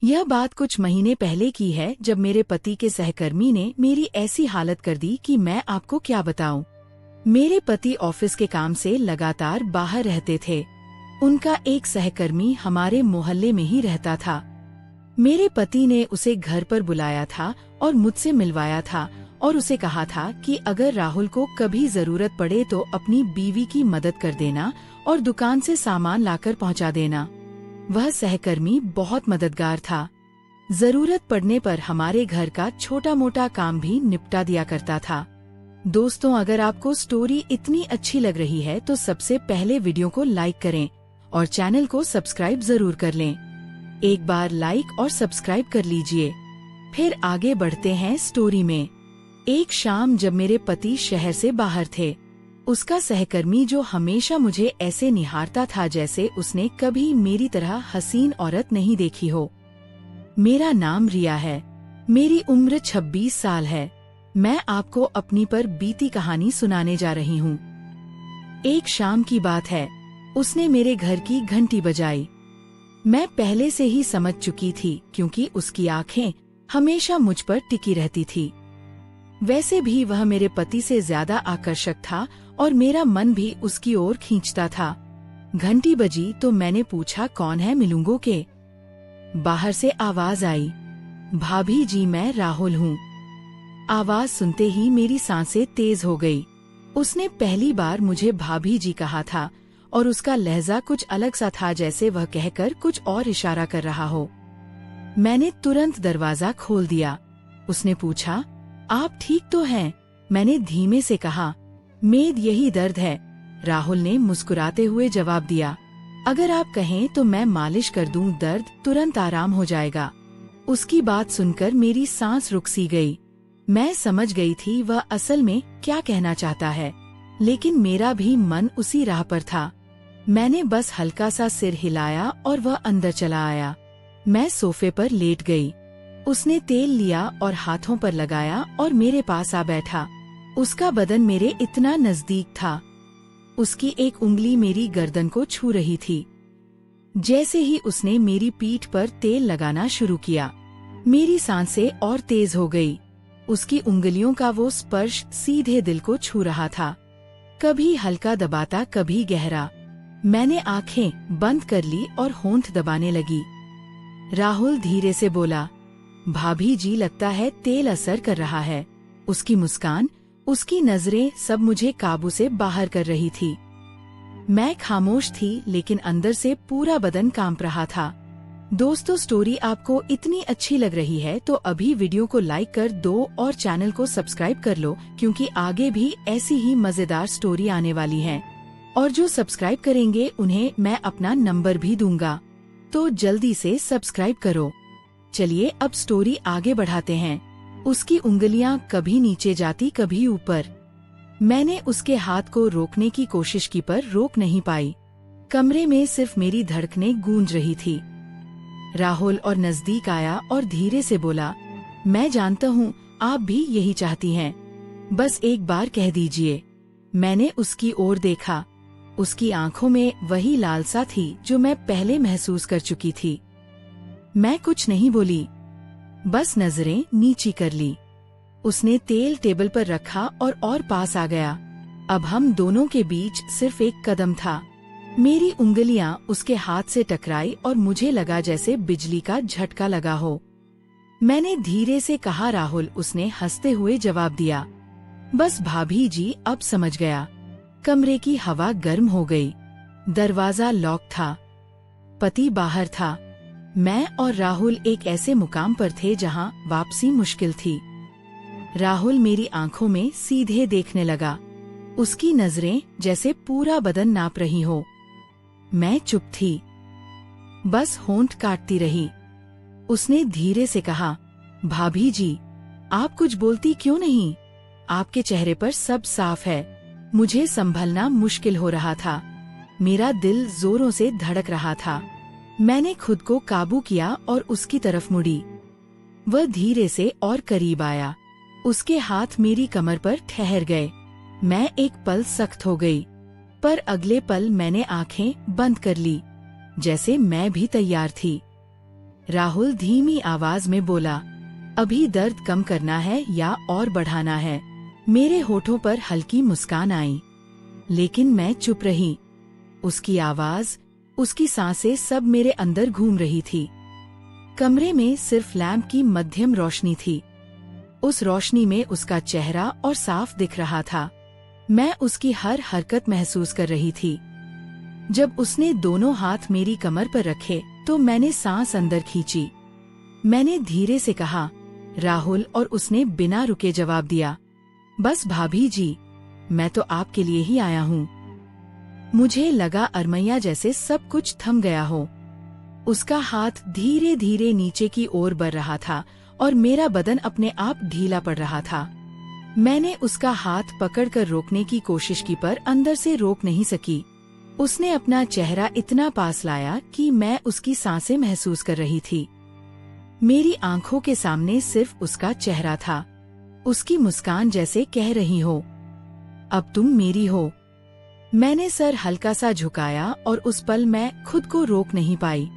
यह बात कुछ महीने पहले की है, जब मेरे पति के सहकर्मी ने मेरी ऐसी हालत कर दी कि मैं आपको क्या बताऊं। मेरे पति ऑफिस के काम से लगातार बाहर रहते थे। उनका एक सहकर्मी हमारे मोहल्ले में ही रहता था। मेरे पति ने उसे घर पर बुलाया था और मुझसे मिलवाया था और उसे कहा था कि अगर राहुल को कभी जरूरत पड़े तो अपनी बीवी की मदद कर देना और दुकान से सामान लाकर पहुंचा देना। वह सहकर्मी बहुत मददगार था। जरूरत पड़ने पर हमारे घर का छोटा मोटा काम भी निपटा दिया करता था। दोस्तों, अगर आपको स्टोरी इतनी अच्छी लग रही है तो सबसे पहले वीडियो को लाइक करें और चैनल को सब्सक्राइब जरूर कर लें। एक बार लाइक और सब्सक्राइब कर लीजिए। फिर आगे बढ़ते हैं स्टोरी में। एक शाम जब मेरे पति शहर से बाहर थे, उसका सहकर्मी, जो हमेशा मुझे ऐसे निहारता था जैसे उसने कभी मेरी तरह हसीन औरत नहीं देखी हो। मेरा नाम रिया है। मेरी उम्र 26 साल है। मैं आपको अपनी पर बीती कहानी सुनाने जा रही हूँ। एक शाम की बात है, उसने मेरे घर की घंटी बजाई। मैं पहले से ही समझ चुकी थी क्योंकि उसकी आंखें हमेशा मुझ पर टिकी रहती थी। वैसे भी वह मेरे पति से ज्यादा आकर्षक था और मेरा मन भी उसकी ओर खींचता था। घंटी बजी तो मैंने पूछा, कौन है, मिलूंगो के? बाहर से आवाज आई, भाभी जी, मैं राहुल हूँ। आवाज सुनते ही मेरी सांसें तेज हो गई। उसने पहली बार मुझे भाभी जी कहा था और उसका लहजा कुछ अलग सा था, जैसे वह कहकर कुछ और इशारा कर रहा हो। मैंने तुरंत दरवाजा खोल दिया। उसने पूछा, आप ठीक तो हैं? मैंने धीमे से कहा, मेद यही दर्द है। राहुल ने मुस्कुराते हुए जवाब दिया, अगर आप कहें तो मैं मालिश कर दूं, दर्द तुरंत आराम हो जाएगा। उसकी बात सुनकर मेरी सांस रुक सी गई। मैं समझ गई थी वह असल में क्या कहना चाहता है, लेकिन मेरा भी मन उसी राह पर था। मैंने बस हल्का सा सिर हिलाया और वह अंदर चला आया। मैं सोफे पर लेट गई। उसने तेल लिया और हाथों पर लगाया और मेरे पास आ बैठा। उसका बदन मेरे इतना नजदीक था। उसकी एक उंगली मेरी गर्दन को छू रही थी। जैसे ही उसने मेरी पीठ पर तेल लगाना शुरू किया, मेरी सांसें और तेज हो गई। उसकी उंगलियों का वो स्पर्श सीधे दिल को छू रहा था, कभी हल्का दबाता, कभी गहरा। मैंने आंखें बंद कर ली और होंठ दबाने लगी। राहुल धीरे से बोला, भाभी जी, लगता है तेल असर कर रहा है। उसकी मुस्कान, उसकी नजरें, सब मुझे काबू से बाहर कर रही थी। मैं खामोश थी, लेकिन अंदर से पूरा बदन कांप रहा था। दोस्तों, स्टोरी आपको इतनी अच्छी लग रही है तो अभी वीडियो को लाइक कर दो और चैनल को सब्सक्राइब कर लो, क्योंकि आगे भी ऐसी ही मजेदार स्टोरी आने वाली है। और जो सब्सक्राइब करेंगे उन्हें मैं अपना नंबर भी दूंगा, तो जल्दी से सब्सक्राइब करो। चलिए अब स्टोरी आगे बढ़ाते हैं। उसकी उंगलियां कभी नीचे जाती, कभी ऊपर। मैंने उसके हाथ को रोकने की कोशिश की पर रोक नहीं पाई। कमरे में सिर्फ मेरी धड़कनें गूंज रही थी। राहुल और नजदीक आया और धीरे से बोला, मैं जानता हूँ आप भी यही चाहती हैं, बस एक बार कह दीजिए। मैंने उसकी ओर देखा। उसकी आंखों में वही लालसा थी जो मैं पहले महसूस कर चुकी थी। मैं कुछ नहीं बोली, बस नजरें नीची कर ली। उसने तेल टेबल पर रखा और पास आ गया। अब हम दोनों के बीच सिर्फ एक कदम था। मेरी उंगलियां उसके हाथ से टकराई और मुझे लगा जैसे बिजली का झटका लगा हो। मैंने धीरे से कहा, राहुल। उसने हंसते हुए जवाब दिया, बस भाभी जी, अब समझ गया। कमरे की हवा गर्म हो गई। दरवाजा लॉक था। पति बाहर था। मैं और राहुल एक ऐसे मुकाम पर थे जहां वापसी मुश्किल थी। राहुल मेरी आंखों में सीधे देखने लगा। उसकी नजरें जैसे पूरा बदन नाप रही हो। मैं चुप थी, बस होंठ काटती रही। उसने धीरे से कहा, भाभी जी, आप कुछ बोलती क्यों नहीं? आपके चेहरे पर सब साफ है। मुझे संभलना मुश्किल हो रहा था। मेरा दिल जोरों से धड़क रहा था। मैंने खुद को काबू किया और उसकी तरफ मुड़ी। वह धीरे से और करीब आया। उसके हाथ मेरी कमर पर ठहर गए। मैं एक पल सख्त हो गई, पर अगले पल मैंने आंखें बंद कर ली, जैसे मैं भी तैयार थी। राहुल धीमी आवाज में बोला, अभी दर्द कम करना है या और बढ़ाना है? मेरे होठों पर हल्की मुस्कान आई, लेकिन मैं चुप रही। उसकी आवाज, उसकी सांसें सब मेरे अंदर घूम रही थी। कमरे में सिर्फ लैंप की मध्यम रोशनी थी। उस रोशनी में उसका चेहरा और साफ दिख रहा था। मैं उसकी हर हरकत महसूस कर रही थी। जब उसने दोनों हाथ मेरी कमर पर रखे तो मैंने सांस अंदर खींची। मैंने धीरे से कहा, राहुल, और उसने बिना रुके जवाब दिया, बस भाभी जी, मैं तो आपके लिए ही आया हूँ। मुझे लगा अरमैया जैसे सब कुछ थम गया हो। उसका हाथ धीरे धीरे नीचे की ओर बढ़ रहा था और मेरा बदन अपने आप ढीला पड़ रहा था। मैंने उसका हाथ पकड़कर रोकने की कोशिश की पर अंदर से रोक नहीं सकी। उसने अपना चेहरा इतना पास लाया कि मैं उसकी सांसें महसूस कर रही थी। मेरी आंखों के सामने सिर्फ उसका चेहरा था। उसकी मुस्कान जैसे कह रही हो, अब तुम मेरी हो। मैंने सर हल्का सा झुकाया और उस पल मैं खुद को रोक नहीं पाई।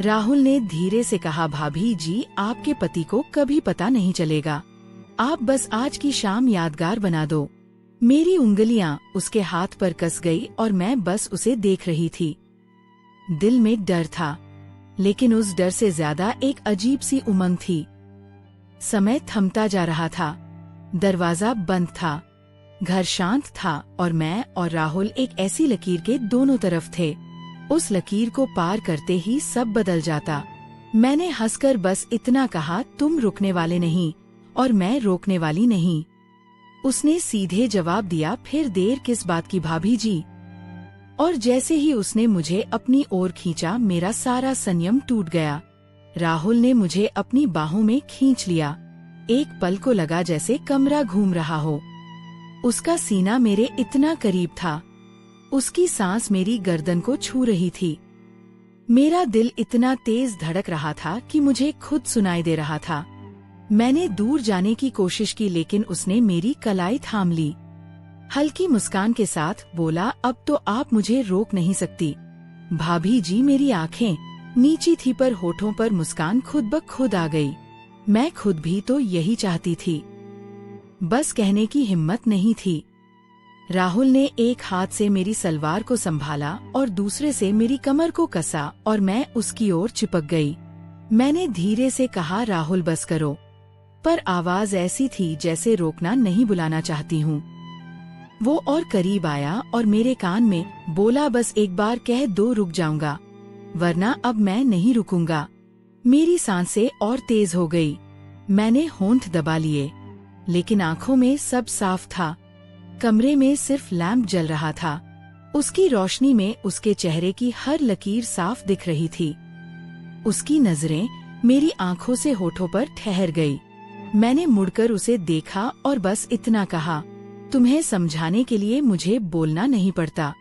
राहुल ने धीरे से कहा, भाभी जी, आपके पति को कभी पता नहीं चलेगा। आप बस आज की शाम यादगार बना दो। मेरी उंगलियां उसके हाथ पर कस गई और मैं बस उसे देख रही थी। दिल में डर था, लेकिन उस डर से ज्यादा एक अजीब सी उमंग थी। समय थमता जा रहा था। दरवाजा बंद था। घर शांत था और मैं और राहुल एक ऐसी लकीर के दोनों तरफ थे। उस लकीर को पार करते ही सब बदल जाता। मैंने हंसकर बस इतना कहा, तुम रुकने वाले नहीं और मैं रोकने वाली नहीं। उसने सीधे जवाब दिया, फिर देर किस बात की भाभी जी। और जैसे ही उसने मुझे अपनी ओर खींचा, मेरा सारा संयम टूट गया। राहुल ने मुझे अपनी बाहों में खींच लिया। एक पल को लगा जैसे कमरा घूम रहा हो। उसका सीना मेरे इतना करीब था। उसकी सांस मेरी गर्दन को छू रही थी। मेरा दिल इतना तेज धड़क रहा था कि मुझे खुद सुनाई दे रहा था। मैंने दूर जाने की कोशिश की, लेकिन उसने मेरी कलाई थाम ली। हल्की मुस्कान के साथ बोला, अब तो आप मुझे रोक नहीं सकती। भाभी जी, मेरी आंखें नीची थी पर होठों पर मुस्कान खुद ब खुद आ गई। मैं खुद भी तो यही चाहती थी, बस कहने की हिम्मत नहीं थी। राहुल ने एक हाथ से मेरी सलवार को संभाला और दूसरे से मेरी कमर को कसा और मैं उसकी ओर चिपक गई। मैंने धीरे से कहा, राहुल बस करो, पर आवाज ऐसी थी जैसे रोकना नहीं, बुलाना चाहती हूँ। वो और करीब आया और मेरे कान में बोला, बस एक बार कह दो, रुक जाऊंगा, वरना अब मैं नहीं रुकूंगा। मेरी सांसें और तेज हो गई। मैंने होंठ दबा लिए, लेकिन आंखों में सब साफ था। कमरे में सिर्फ लैंप जल रहा था। उसकी रोशनी में उसके चेहरे की हर लकीर साफ दिख रही थी। उसकी नजरें मेरी आंखों से होठों पर ठहर गई। मैंने मुड़कर उसे देखा और बस इतना कहा, तुम्हें समझाने के लिए मुझे बोलना नहीं पड़ता।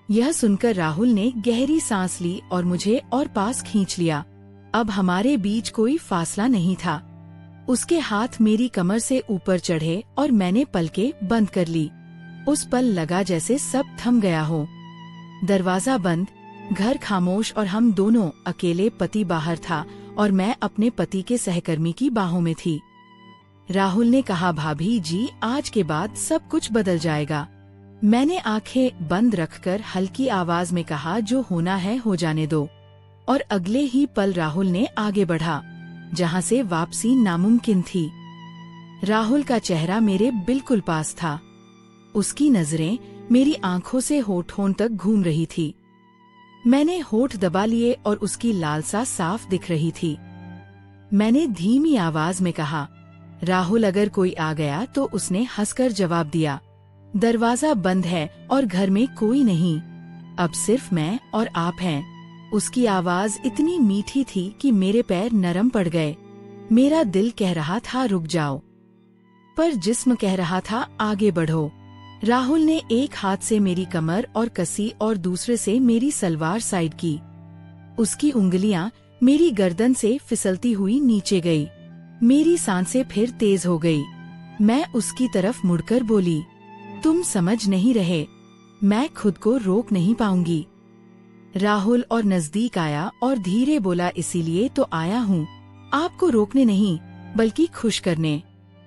यह सुनकर राहुल ने गहरी सांस ली और मुझे और पास खींच लिया। अब हमारे बीच कोई फासला नहीं था। उसके हाथ मेरी कमर से ऊपर चढ़े और मैंने पलकें बंद कर ली। उस पल लगा जैसे सब थम गया हो। दरवाजा बंद, घर खामोश और हम दोनों अकेले। पति बाहर था और मैं अपने पति के सहकर्मी की बाहों में थी। राहुल ने कहा, भाभी जी, आज के बाद सब कुछ बदल जाएगा। मैंने आंखें बंद रखकर हल्की आवाज में कहा, जो होना है हो जाने दो। और अगले ही पल राहुल ने आगे बढ़ा, जहां से वापसी नामुमकिन थी। राहुल का चेहरा मेरे बिल्कुल पास था। उसकी नजरें मेरी आंखों से होठों तक घूम रही थी। मैंने होठ दबा लिए और उसकी लालसा साफ दिख रही थी। मैंने धीमी आवाज में कहा, राहुल, अगर कोई आ गया तो उसने हंसकर जवाब दिया, दरवाजा बंद है और घर में कोई नहीं, अब सिर्फ मैं और आप हैं। उसकी आवाज इतनी मीठी थी कि मेरे पैर नरम पड़ गए। मेरा दिल कह रहा था रुक जाओ, पर जिस्म कह रहा था आगे बढ़ो। राहुल ने एक हाथ से मेरी कमर और कसी और दूसरे से मेरी सलवार साइड की। उसकी उंगलियां मेरी गर्दन से फिसलती हुई नीचे गई। मेरी सांसें फिर तेज हो गई। मैं उसकी तरफ मुड़कर बोली, तुम समझ नहीं रहे, मैं खुद को रोक नहीं पाऊंगी। राहुल और नजदीक आया और धीरे बोला, इसीलिए तो आया हूँ, आपको रोकने नहीं बल्कि खुश करने।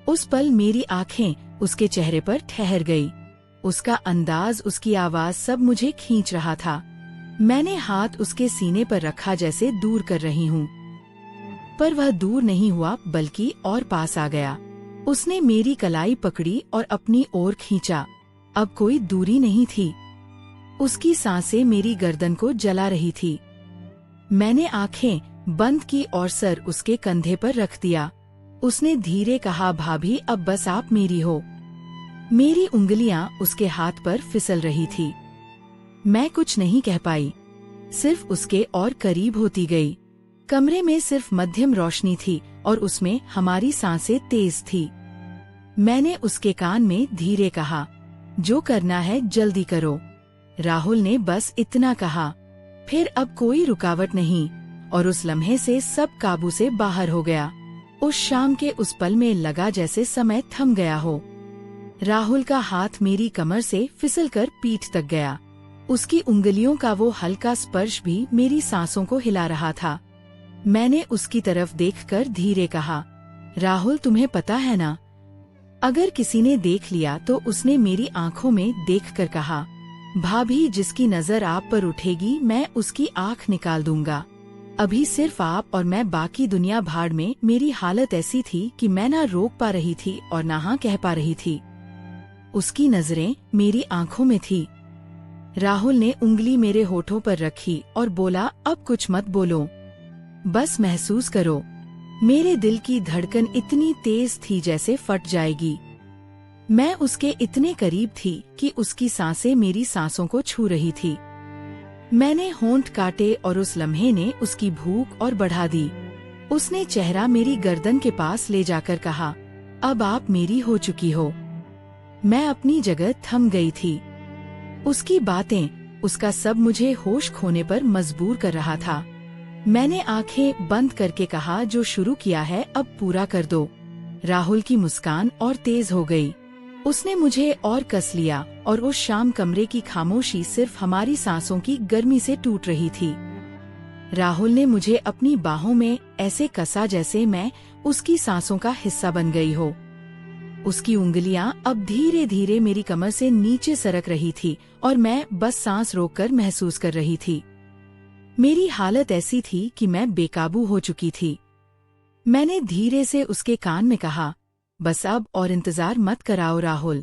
उस पल मेरी आंखें उसके चेहरे पर ठहर गई। उसका अंदाज, उसकी आवाज सब मुझे खींच रहा था। मैंने हाथ उसके सीने पर रखा जैसे दूर कर रही हूँ, पर वह दूर नहीं हुआ बल्कि और पास आ गया। उसने मेरी कलाई पकड़ी और अपनी ओर खींचा। अब कोई दूरी नहीं थी। उसकी सांसें मेरी गर्दन को जला रही थी। मैंने आंखें बंद की और सर उसके कंधे पर रख दिया। उसने धीरे कहा, भाभी अब बस आप मेरी हो। मेरी उंगलियां उसके हाथ पर फिसल रही थी। मैं कुछ नहीं कह पाई, सिर्फ उसके और करीब होती गई। कमरे में सिर्फ मध्यम रोशनी थी और उसमें हमारी सांसें तेज थी। मैंने उसके कान में धीरे कहा, जो करना है जल्दी करो। राहुल ने बस इतना कहा। फिर अब कोई रुकावट नहीं और उस लम्हे से सब काबू से बाहर हो गया। उस शाम के उस पल में लगा जैसे समय थम गया हो। राहुल का हाथ मेरी कमर से फिसलकर पीठ तक गया। उसकी उंगलियों का वो हल्का स्पर्श भी मेरी सांसों को हिला रहा था। मैंने उसकी तरफ देखकर धीरे कहा, राहुल तुम्हें पता है ना, अगर किसी ने देख लिया तो उसने मेरी आंखों में देखकर कहा, भाभी जिसकी नजर आप पर उठेगी मैं उसकी आंख निकाल दूंगा। अभी सिर्फ आप और मैं, बाकी दुनिया भाड़ में। मेरी हालत ऐसी थी कि मैं ना रोक पा रही थी और ना हाँ कह पा रही थी। उसकी नजरें मेरी आंखों में थी। राहुल ने उंगली मेरे होठों पर रखी और बोला, अब कुछ मत बोलो, बस महसूस करो। मेरे दिल की धड़कन इतनी तेज थी जैसे फट जाएगी। मैं उसके इतने करीब थी कि उसकी सांसें मेरी सांसों को छू रही थी। मैंने होंठ काटे और उस लम्हे ने उसकी भूख और बढ़ा दी। उसने चेहरा मेरी गर्दन के पास ले जाकर कहा, अब आप मेरी हो चुकी हो। मैं अपनी जगह थम गई थी। उसकी बातें, उसका सब मुझे होश खोने पर मजबूर कर रहा था। मैंने आंखें बंद करके कहा, जो शुरू किया है अब पूरा कर दो। राहुल की मुस्कान और तेज हो गई। उसने मुझे और कस लिया और उस शाम कमरे की खामोशी सिर्फ हमारी सांसों की गर्मी से टूट रही थी। राहुल ने मुझे अपनी बाहों में ऐसे कसा जैसे मैं उसकी सांसों का हिस्सा बन गई हो। उसकी उंगलियां अब धीरे धीरे मेरी कमर से नीचे सरक रही थी और मैं बस सांस रोककर महसूस कर रही थी। मेरी हालत ऐसी थी कि मैं बेकाबू हो चुकी थी। मैंने धीरे से उसके कान में कहा, बस अब और इंतजार मत कराओ राहुल।